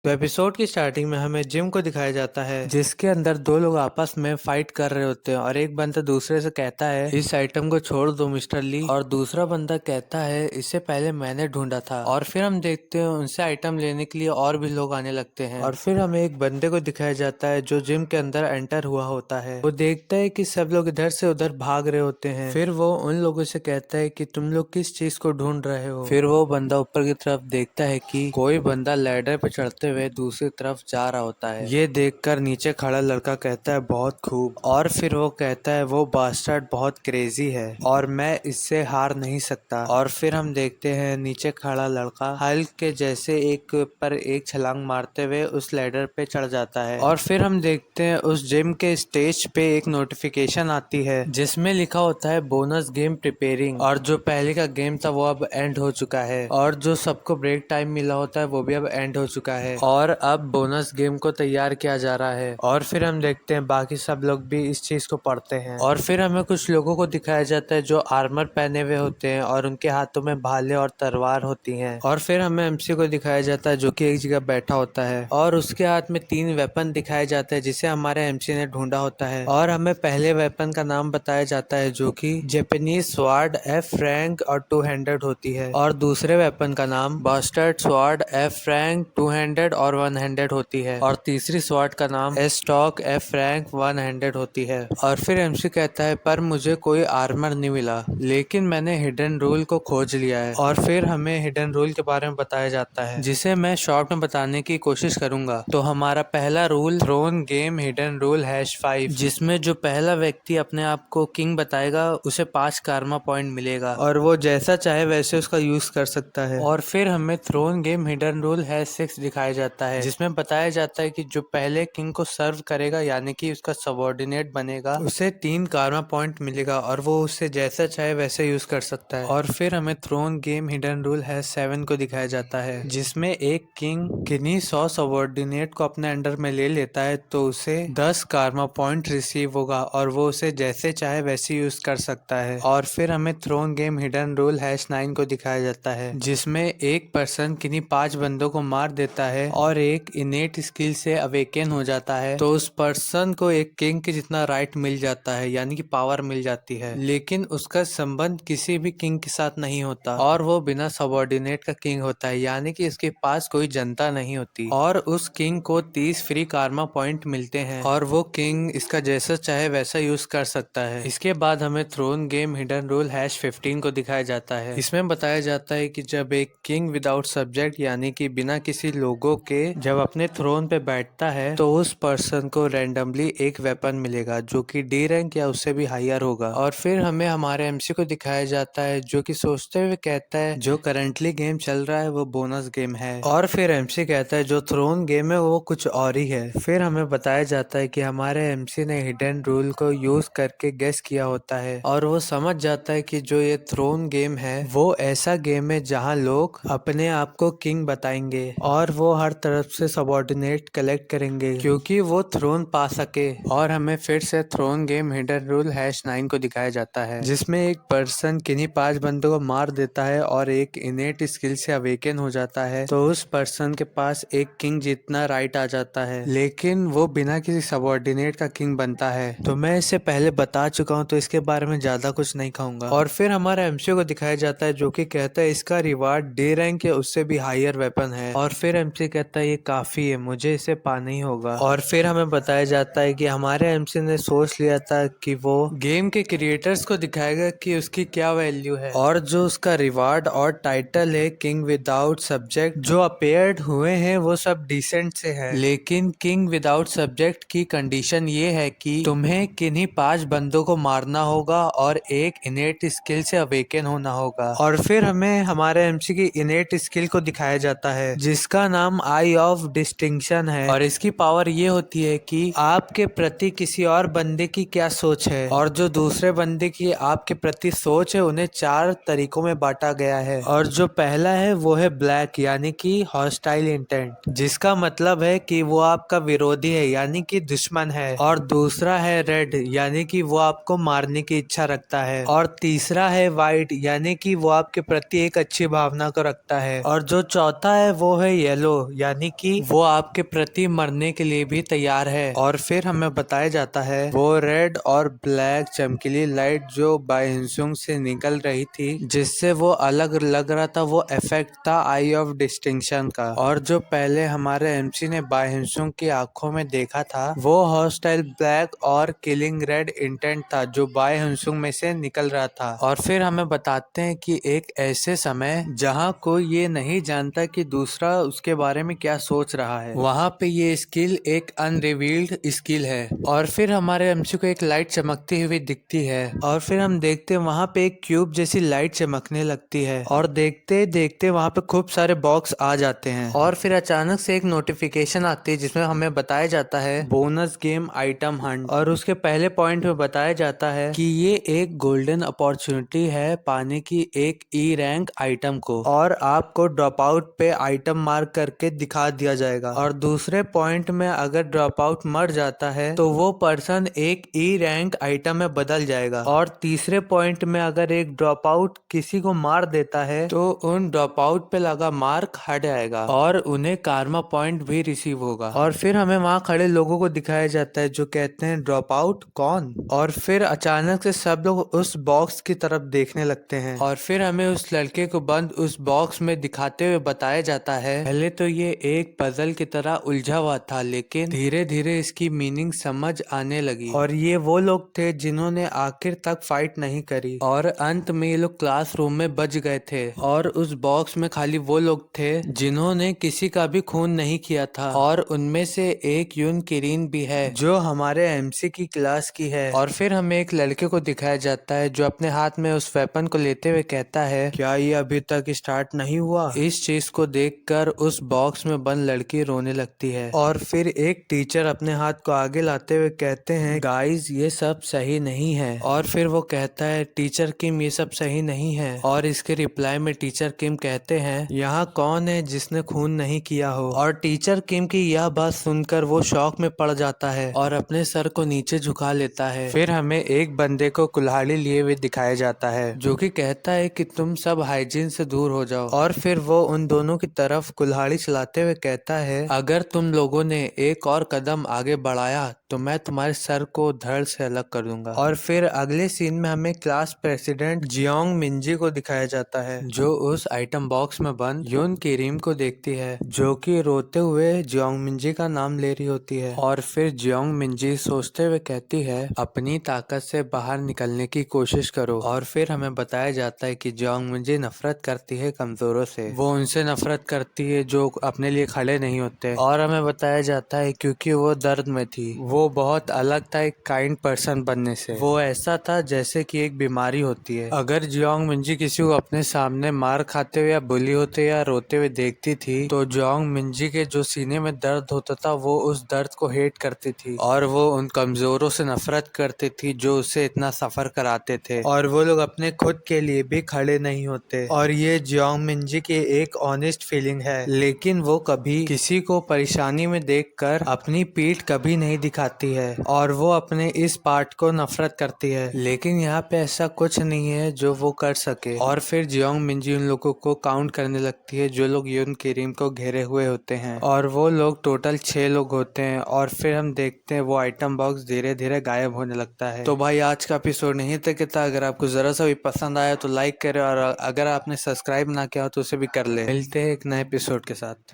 तो एपिसोड की स्टार्टिंग में हमें जिम को दिखाया जाता है जिसके अंदर दो लोग आपस में फाइट कर रहे होते हैं और एक बंदा दूसरे से कहता है इस आइटम को छोड़ दो मिस्टर ली, और दूसरा बंदा कहता है इससे पहले मैंने ढूंढा था। और फिर हम देखते हैं उनसे आइटम लेने के लिए और भी लोग आने लगते हैं और फिर हमें एक बंदे को दिखाया जाता है जो जिम के अंदर एंटर हुआ होता है। वो देखता है कि सब लोग इधर से उधर भाग रहे होते हैं। फिर वो उन लोगों से कहता है कि तुम लोग किस चीज को ढूंढ रहे हो। फिर वो बंदा ऊपर की तरफ देखता है कि कोई बंदा लैडर पे चढ़ते हुए दूसरी तरफ जा रहा होता है। ये देखकर नीचे खड़ा लड़का कहता है बहुत खूब, और फिर वो कहता है वो बास्टर्ड बहुत क्रेजी है और मैं इससे हार नहीं सकता। और फिर हम देखते हैं नीचे खड़ा लड़का हल्क के जैसे एक पर एक छलांग मारते हुए उस लैडर पे चढ़ जाता है। और फिर हम देखते हैं उस जिम के स्टेज पे एक नोटिफिकेशन आती है जिसमें लिखा होता है बोनस गेम प्रिपेयरिंग, और जो पहले का गेम था वो अब एंड हो चुका है और जो सबको ब्रेक टाइम मिला होता है वो भी अब एंड हो चुका है और अब बोनस गेम को तैयार किया जा रहा है। और फिर हम देखते हैं बाकी सब लोग भी इस चीज को पढ़ते हैं और फिर हमें कुछ लोगों को दिखाया जाता है जो आर्मर पहने हुए होते हैं और उनके हाथों में भाले और तलवार होती हैं। और फिर हमें एमसी को दिखाया जाता है जो कि एक जगह बैठा होता है और उसके हाथ में 3 वेपन दिखाए जाते हैं जिसे हमारे एमसी ने ढूंढा होता है। और हमें पहले वेपन का नाम बताया जाता है जो कि जापानीज स्वॉर्ड एफ रैंक और 2 हैंडेड होती है, और दूसरे वेपन का नाम bastard sword F rank 2 handed और 1 हैंडेड होती है, और तीसरी स्वॉर्ड का नाम स्टॉक एफ रैंक 1 हैंडेड होती है। और फिर एमसी कहता है पर मुझे कोई आर्मर नहीं मिला लेकिन मैंने हिडन रूल को खोज लिया है। और फिर हमें हिडन रूल के बारे में बताया जाता है जिसे मैं शॉर्ट में बताने की कोशिश करूंगा। तो हमारा पहला rule throne game hidden rule #5, जिसमें जो पहला व्यक्ति अपने आप को किंग बताएगा उसे 5 कारमा पॉइंट मिलेगा और वो जैसा चाहे वैसे उसका यूज कर सकता है। और फिर हमें थ्रोन गेम हिडन रूल #6 दिखाया जाता है जिसमें बताया जाता है कि जो पहले किंग को सर्व करेगा यानी कि उसका सबॉर्डिनेट बनेगा उसे 3 कारमा पॉइंट मिलेगा और वो उसे जैसा चाहे वैसे यूज कर सकता है। और फिर हमें थ्रोन गेम हिडन रूल #7 को दिखाया जाता है जिसमें एक किंग किन्हीं 100 सबॉर्डिनेट को अपने अंडर में ले लेता है तो उसे 10 कारमा पॉइंट रिसीव होगा और वो उसे जैसे चाहे वैसे यूज कर सकता है। और फिर हमें थ्रोन गेम हिडन रूल #9 को दिखाया जाता है जिसमें एक पर्सन किन्हीं 5 बंदों को मार देता है और एक इनेट स्किल से अवेकन हो जाता है तो उस पर्सन को एक किंग के जितना राइट मिल जाता है यानी कि पावर मिल जाती है, लेकिन उसका संबंध किसी भी किंग के साथ नहीं होता और वो बिना सबॉर्डिनेट का किंग होता है यानी कि इसके पास कोई जनता नहीं होती, और उस किंग को 30 फ्री कारमा पॉइंट मिलते हैं और वो किंग इसका जैसा चाहे वैसा यूज कर सकता है। इसके बाद हमें थ्रोन गेम हिडन रूल #15 को दिखाया जाता है। इसमें बताया जाता है कि जब एक किंग विदाउट सब्जेक्ट यानी कि बिना किसी लोगों के जब अपने थ्रोन पे बैठता है तो उस पर्सन को रैंडमली एक वेपन मिलेगा जो कि डी रैंक या उससे भी हायर होगा। और फिर हमें हमारे एमसी को दिखाया जाता है जो कि सोचते हुए कहता है जो करंटली गेम चल रहा है वो बोनस गेम है, और फिर एमसी कहता है जो थ्रोन गेम है वो कुछ और ही है। फिर हमें बताया जाता है कि हमारे एमसी ने हिडन रूल को यूज करके गेस किया होता है और वो समझ जाता है कि जो ये थ्रोन गेम है वो ऐसा गेम है जहाँ लोग अपने आप को किंग बताएंगे और वो हर तरफ से सबॉर्डिनेट कलेक्ट करेंगे क्योंकि वो थ्रोन पा सके। और हमें फिर से थ्रोन गेम हिडन रूल #9 को दिखाया जाता है जिसमें एक पर्सन किन्हीं 5 बंदों को मार देता है और एक इनेट स्किल से अवेकन हो जाता है तो उस पर्सन के पास एक किंग जितना राइट आ जाता है, लेकिन वो बिना किसी सबॉर्डिनेट का किंग बनता है। तो मैं इससे पहले बता चुका हूँ तो इसके बारे में ज्यादा कुछ नहीं कहूंगा। और फिर हमारा एमसीओ को दिखाया जाता है जो कि कहता है इसका रिवार्ड डी रैंक या उससे भी हायर वेपन है, और फिर एमसी कहता है ये काफी है, मुझे इसे पाना ही होगा। और फिर हमें बताया जाता है कि हमारे एमसी ने सोच लिया था कि वो गेम के क्रिएटर्स को दिखाएगा कि उसकी क्या वैल्यू है, और जो उसका रिवार्ड और टाइटल है किंग विदाउट सब्जेक्ट जो अपेयर्ड हुए हैं वो सब डिसेंट से है, लेकिन किंग विदाउट सब्जेक्ट की कंडीशन ये है कि तुम्हें किन्हीं 5 बंदों को मारना होगा और एक इनेट स्किल से अवेकन होना होगा। और फिर हमें हमारे एमसी की इनेट स्किल को दिखाया जाता है जिसका नाम आई ऑफ डिस्टिंक्शन है, और इसकी पावर ये होती है कि आपके प्रति किसी और बंदे की क्या सोच है और जो दूसरे बंदे की आपके प्रति सोच है उन्हें 4 तरीकों में बांटा गया है। और जो पहला है वो है ब्लैक यानी कि हॉस्टाइल इंटेंट, जिसका मतलब है कि वो आपका विरोधी है यानी कि दुश्मन है। और दूसरा है रेड यानी कि वो आपको मारने की इच्छा रखता है। और तीसरा है वाइट यानी कि वो आपके प्रति एक अच्छी भावना को रखता है। और जो चौथा है वो है येलो यानी कि वो आपके प्रति मरने के लिए भी तैयार है। और फिर हमें बताया जाता है वो रेड और ब्लैक चमकीली लाइट जो बाय हिंसुंग से निकल रही थी, जिससे वो अलग लग रहा था, वो इफेक्ट था आई ऑफ डिस्टिंक्शन का। और जो पहले हमारे एमसी ने बाय हिंसुंग की आंखों में देखा था वो हॉस्टाइल ब्लैक और किलिंग रेड इंटेंट था जो बाय हिंसुंग में से निकल रहा था। और फिर हमें बताते हैं कि एक ऐसे समय जहां कोई ये नहीं जानता कि दूसरा उसके बारे में क्या सोच रहा है, वहां पे ये स्किल एक अनरिवील्ड स्किल है। और फिर हमारे एमसी को एक लाइट चमकती हुई दिखती है और फिर हम देखते हैं वहां पे एक क्यूब जैसी लाइट चमकने लगती है और देखते देखते वहां पे खूब सारे बॉक्स आ जाते हैं। और फिर अचानक से एक नोटिफिकेशन आती है जिसमें हमें बताया जाता है बोनस गेम आइटम हंट। और उसके पहले पॉइंट में बताया जाता है कि ये एक गोल्डन अपॉर्चुनिटी है पाने की एक ई रैंक आइटम को, और आपको ड्रॉप आउट पे आइटम मार्क करके दिखा दिया जाएगा। और दूसरे पॉइंट में अगर ड्रॉप आउट मर जाता है तो वो पर्सन एक ई रैंक आइटम में बदल जाएगा। और तीसरे पॉइंट में अगर एक ड्रॉप आउट किसी को मार देता है तो उन ड्रॉप आउट पे लगा मार्क हट जाएगा और उन्हें कार्मा पॉइंट भी रिसीव होगा। और फिर हमें वहाँ खड़े लोगों को दिखाया जाता है जो कहते हैं ड्रॉप आउट कौन। और फिर अचानक से सब लोग उस बॉक्स की तरफ देखने लगते हैं और फिर हमें उस लड़के को बंद उस बॉक्स में दिखाते हुए बताया जाता है पहले तो ये एक पजल की तरह उलझा हुआ था, लेकिन धीरे धीरे इसकी मीनिंग समझ आने लगी। और ये वो लोग थे जिन्होंने आखिर तक फाइट नहीं करी और अंत में ये लोग क्लासरूम में बच गए थे। और उस बॉक्स में खाली वो लोग थे जिन्होंने किसी का भी खून नहीं किया था, और उनमें से एक यून किरीन भी है जो हमारे एमसी की क्लास की है। और फिर हमें एक लड़के को दिखाया जाता है जो अपने हाथ में उस वेपन को लेते हुए कहता है क्या ये अभी तक स्टार्ट नहीं हुआ। इस चीज को देखकर उस बॉक्स में बंद लड़की रोने लगती है। और फिर एक टीचर अपने हाथ को आगे लाते हुए कहते हैं गाइस ये सब सही नहीं है। और फिर वो कहता है टीचर किम ये सब सही नहीं है। और इसके रिप्लाई में टीचर किम कहते हैं यहाँ कौन है जिसने खून नहीं किया हो। और टीचर किम की यह बात सुनकर वो शॉक में पड़ जाता है और अपने सर को नीचे झुका लेता है। फिर हमें एक बंदे को कुल्हाड़ी लिए हुए दिखाया जाता है जो कि कहता है कि तुम सब हाइजीन से दूर हो जाओ। और फिर वो उन दोनों की तरफ कुल्हाड़ी चलाते हुए कहता है अगर तुम लोगों ने एक और कदम आगे बढ़ाया तो मैं तुम्हारे सर को धड़ से अलग कर दूंगा। और फिर अगले सीन में हमें क्लास प्रेसिडेंट जियोंग मिंजी को दिखाया जाता है जो उस आइटम बॉक्स में बंद यून किरीम को देखती है जो कि रोते हुए जियोंग मिंजी का नाम ले रही होती है। और फिर जियोंग मिंजी सोचते हुए कहती है अपनी ताकत से बाहर निकलने की कोशिश करो। और फिर हमें बताया जाता है कि जियोंग मिंजी नफरत करती है कमजोरों से, वो उनसे नफरत करती है जो अपने लिए खड़े नहीं होते। और हमें बताया जाता है क्योंकि वो दर्द में थी, वो बहुत अलग था एक काइंड पर्सन बनने से। वो ऐसा था जैसे कि एक बीमारी होती है। अगर जियोंग मिंजी किसी को अपने सामने मार खाते हुए या बुली होते या रोते हुए देखती थी तो जियोंग मिंजी के जो सीने में दर्द होता था वो उस दर्द को हेट करती थी और वो उन कमजोरों से नफरत करती थी जो उसे इतना सफर कराते थे। और वो लोग अपने खुद के लिए भी खड़े नहीं होते। और ये जियोंग मिंजी की एक ऑनेस्ट फीलिंग है, लेकिन वो कभी किसी को परेशानी में देखकर अपनी पीठ कभी नहीं दिखाती है और वो अपने इस पार्ट को नफरत करती है। लेकिन यहाँ पे ऐसा कुछ नहीं है जो वो कर सके। और फिर जियोंग मिंजी उन लोगों को काउंट करने लगती है जो लोग यून किरीम को घेरे हुए होते हैं, और वो लोग टोटल 6 लोग होते हैं। और फिर हम देखते हैं वो आइटम बॉक्स धीरे धीरे गायब होने लगता है। तो भाई आज का एपिसोड नहीं तक था, अगर आपको जरा सा भी पसंद आया तो लाइक करें और अगर आपने सब्सक्राइब ना किया हो तो उसे भी कर ले। मिलते हैं एक नए एपिसोड के साथ।